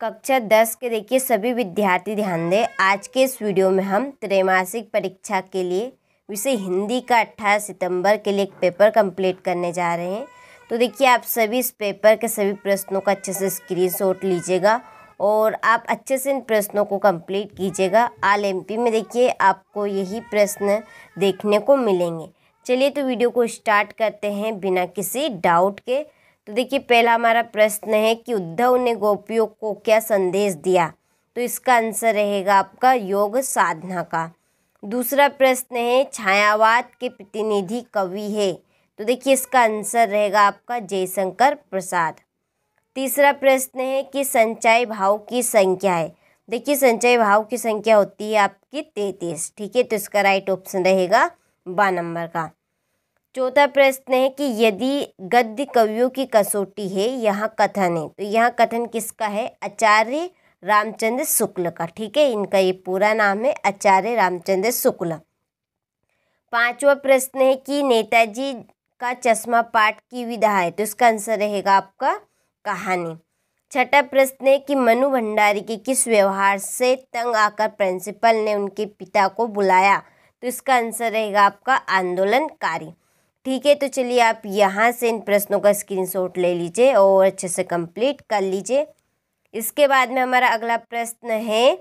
कक्षा 10 के देखिए सभी विद्यार्थी ध्यान दें। आज के इस वीडियो में हम त्रैमासिक परीक्षा के लिए विषय हिंदी का 18 सितंबर के लिए एक पेपर कंप्लीट करने जा रहे हैं। तो देखिए आप सभी इस पेपर के सभी प्रश्नों का अच्छे से स्क्रीनशॉट लीजिएगा और आप अच्छे से इन प्रश्नों को कंप्लीट कीजिएगा। ऑल एमपी में देखिए आपको यही प्रश्न देखने को मिलेंगे। चलिए तो वीडियो को स्टार्ट करते हैं बिना किसी डाउट के। तो देखिए पहला हमारा प्रश्न है कि उद्धव ने गोपियों को क्या संदेश दिया। तो इसका आंसर रहेगा आपका योग साधना का। दूसरा प्रश्न है छायावाद के प्रतिनिधि कवि है। तो देखिए इसका आंसर रहेगा आपका जयशंकर प्रसाद। तीसरा प्रश्न है कि संचय भाव की संख्या है। देखिए संचय भाव की संख्या होती है आपकी 33। ठीक है, तो इसका राइट ऑप्शन रहेगा 12 नंबर का। चौथा प्रश्न है कि यदि गद्य कवियों की कसौटी है, यहाँ कथन है। तो यहाँ कथन किसका है? आचार्य रामचंद्र शुक्ल का। ठीक है, इनका ये पूरा नाम है आचार्य रामचंद्र शुक्ल। पांचवा प्रश्न है कि नेताजी का चश्मा पाठ की विधा है। तो इसका आंसर रहेगा आपका कहानी। छठा प्रश्न है कि मनु भंडारी के किस व्यवहार से तंग आकर प्रिंसिपल ने उनके पिता को बुलाया। तो इसका आंसर रहेगा आपका आंदोलनकारी। ठीक है, तो चलिए आप यहाँ से इन प्रश्नों का स्क्रीनशॉट ले लीजिए और अच्छे से कंप्लीट कर लीजिए। इसके बाद में हमारा अगला प्रश्न है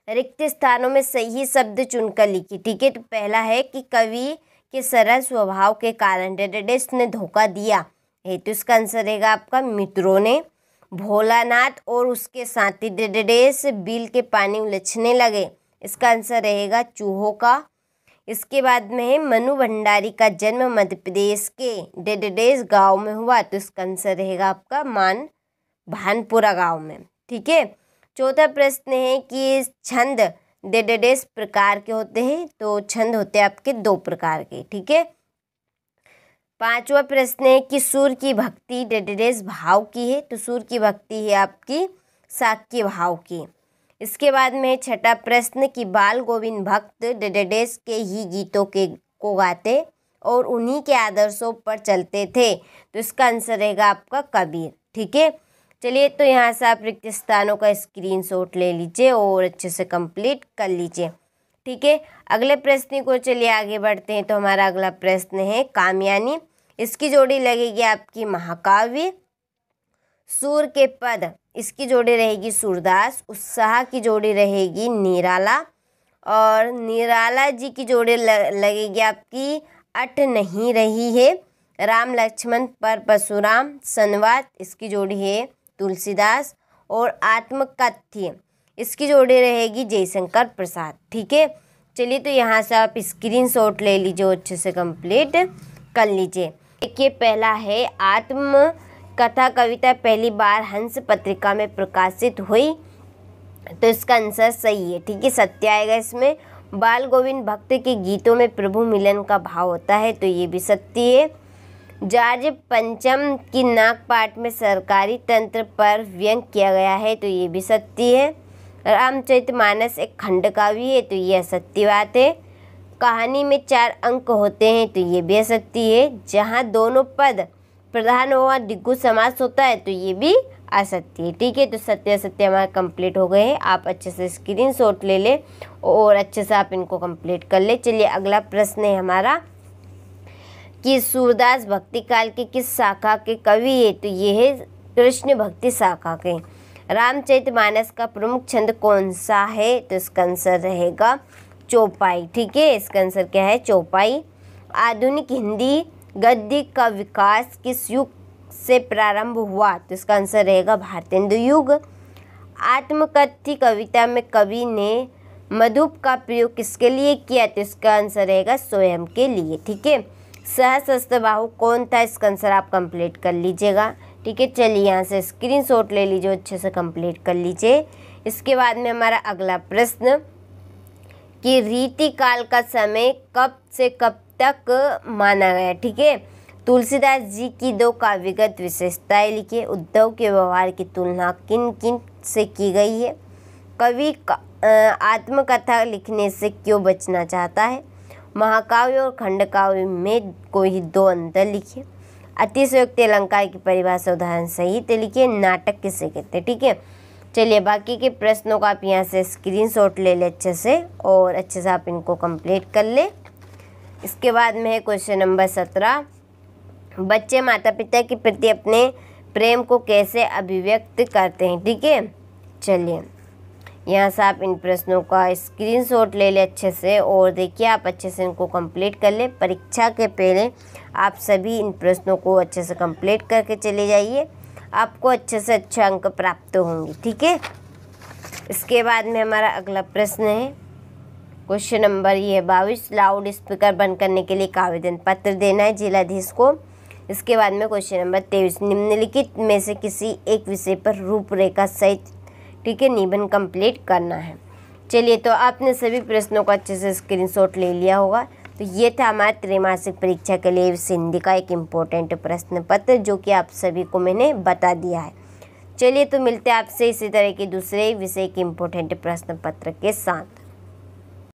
रिक्त स्थानों में सही शब्द चुनकर लिखिए। ठीक है, तो पहला है कि कवि के सरल स्वभाव के कारण डेडेडेस ने धोखा दिया है। तो इसका आंसर रहेगा आपका मित्रों ने। भोलानाथ और उसके साथी डेडेडेस बिल के पानी उलझने लगे। इसका आंसर रहेगा चूहों का। इसके बाद में है मनु भंडारी का जन्म मध्य प्रदेश के डेडेडेस गांव में हुआ। तो इसका आंसर रहेगा आपका भानपुरा गांव में। ठीक है, चौथा प्रश्न है कि छंद डेडेडेस प्रकार के होते हैं। तो छंद होते हैं आपके 2 प्रकार के। ठीक है, पांचवा प्रश्न है कि सूर्य की भक्ति डेडेडेस भाव की है। तो सूर्य की भक्ति है आपकी शाक्य भाव की। इसके बाद में छठा प्रश्न कि बाल गोविंद भक्त डेडेडेस के ही गीतों को गाते और उन्हीं के आदर्शों पर चलते थे। तो इसका आंसर रहेगा आपका कबीर। ठीक है, चलिए तो यहाँ से आप रिक्त स्थानों का स्क्रीनशॉट ले लीजिए और अच्छे से कंप्लीट कर लीजिए। ठीक है, अगले प्रश्न को चलिए आगे बढ़ते हैं। तो हमारा अगला प्रश्न है कामयानी। इसकी जोड़ी लगेगी आपकी महाकाव्य। सूर के पद इसकी जोड़ी रहेगी सूरदास। उत्साह की जोड़ी रहेगी निराला और निराला जी की जोड़ी लगेगी आपकी अट नहीं रही है। राम लक्ष्मण पर परशुराम संवाद इसकी जोड़ी है तुलसीदास और आत्मकथ्य इसकी जोड़ी रहेगी जयशंकर प्रसाद। ठीक है, चलिए तो यहाँ से आप स्क्रीनशॉट ले लीजिए, अच्छे से कंप्लीट कर लीजिए। देखिए पहला है आत्म कथा कविता पहली बार हंस पत्रिका में प्रकाशित हुई। तो इसका आंसर सही है। ठीक है, सत्य आएगा इसमें। बाल गोविंद भक्त के गीतों में प्रभु मिलन का भाव होता है। तो ये भी सत्य है। जॉर्ज पंचम की नागपाट में सरकारी तंत्र पर व्यंग किया गया है। तो ये भी सत्य है। रामचरितमानस एक खंड काव्य है। तो ये असत्य बात है। कहानी में 4 अंक होते हैं। तो ये भी असत्य है। जहाँ दोनों पद प्रधान हुआ दिग्गु समास होता है। तो ये भी असत्य है। ठीक है, तो सत्य असत्य हमारे कंप्लीट हो गए हैं। आप अच्छे से स्क्रीनशॉट ले लें और अच्छे से आप इनको कंप्लीट कर ले। चलिए अगला प्रश्न है हमारा कि सूरदास भक्ति काल के किस शाखा के कवि है। तो ये है कृष्ण भक्ति शाखा के। रामचरितमानस का प्रमुख छंद कौन सा है। तो इसका आंसर रहेगा चौपाई। ठीक है, इसका आंसर क्या है? चौपाई। आधुनिक हिंदी गद्य का विकास किस युग से प्रारंभ हुआ। तो इसका आंसर रहेगा भारतेंदु युग। आत्मकथ्य कविता में कवि ने मधुप का प्रयोग किसके लिए किया। तो इसका आंसर रहेगा स्वयं के लिए। ठीक है, सहस्त्रबाहु कौन था। इसका आंसर आप कंप्लीट कर लीजिएगा। ठीक है, चलिए यहाँ से स्क्रीनशॉट ले लीजिए, अच्छे से कंप्लीट कर लीजिए। इसके बाद में हमारा अगला प्रश्न कि रीति काल का समय कब से कब तक माना गया। ठीक है, तुलसीदास जी की 2 काव्यगत विशेषताएं लिखिए। उद्धव के व्यवहार की तुलना किन किन से की गई है। कवि आत्मकथा लिखने से क्यों बचना चाहता है। महाकाव्य और खंडकाव्य में कोई 2 अंतर लिखिए। अतिशयोक्ति अलंकार की परिभाषा उदाहरण सहित लिखिए। नाटक किसे कहते हैं। ठीक है, चलिए बाकी के प्रश्नों का आप यहाँ से स्क्रीनशॉट ले लें अच्छे से, और अच्छे से आप इनको कंप्लीट कर लें। इसके बाद में है क्वेश्चन नंबर 17। बच्चे माता पिता के प्रति अपने प्रेम को कैसे अभिव्यक्त करते हैं। ठीक है, चलिए यहाँ से आप इन प्रश्नों का स्क्रीनशॉट ले लें अच्छे से, और देखिए आप अच्छे से इनको कंप्लीट कर लें। परीक्षा के पहले आप सभी इन प्रश्नों को अच्छे से कंप्लीट करके चले जाइए, आपको अच्छे से अच्छे अंक प्राप्त होंगे। ठीक है, इसके बाद में हमारा अगला प्रश्न है क्वेश्चन नंबर ये 22। लाउड स्पीकर बंद करने के लिए एक आवेदन पत्र देना है जिलाधीश को। इसके बाद में क्वेश्चन नंबर 23। निम्नलिखित में से किसी एक विषय पर रूपरेखा सहित ठीक है निबंध कंप्लीट करना है। चलिए तो आपने सभी प्रश्नों का अच्छे से स्क्रीनशॉट ले लिया होगा। तो ये था हमारा त्रैमासिक परीक्षा के लिए हिंदी का एक इम्पोर्टेंट प्रश्न पत्र, जो कि आप सभी को मैंने बता दिया है। चलिए तो मिलते हैं आपसे इसी तरह के दूसरे विषय के इम्पोर्टेंट प्रश्न पत्र के साथ।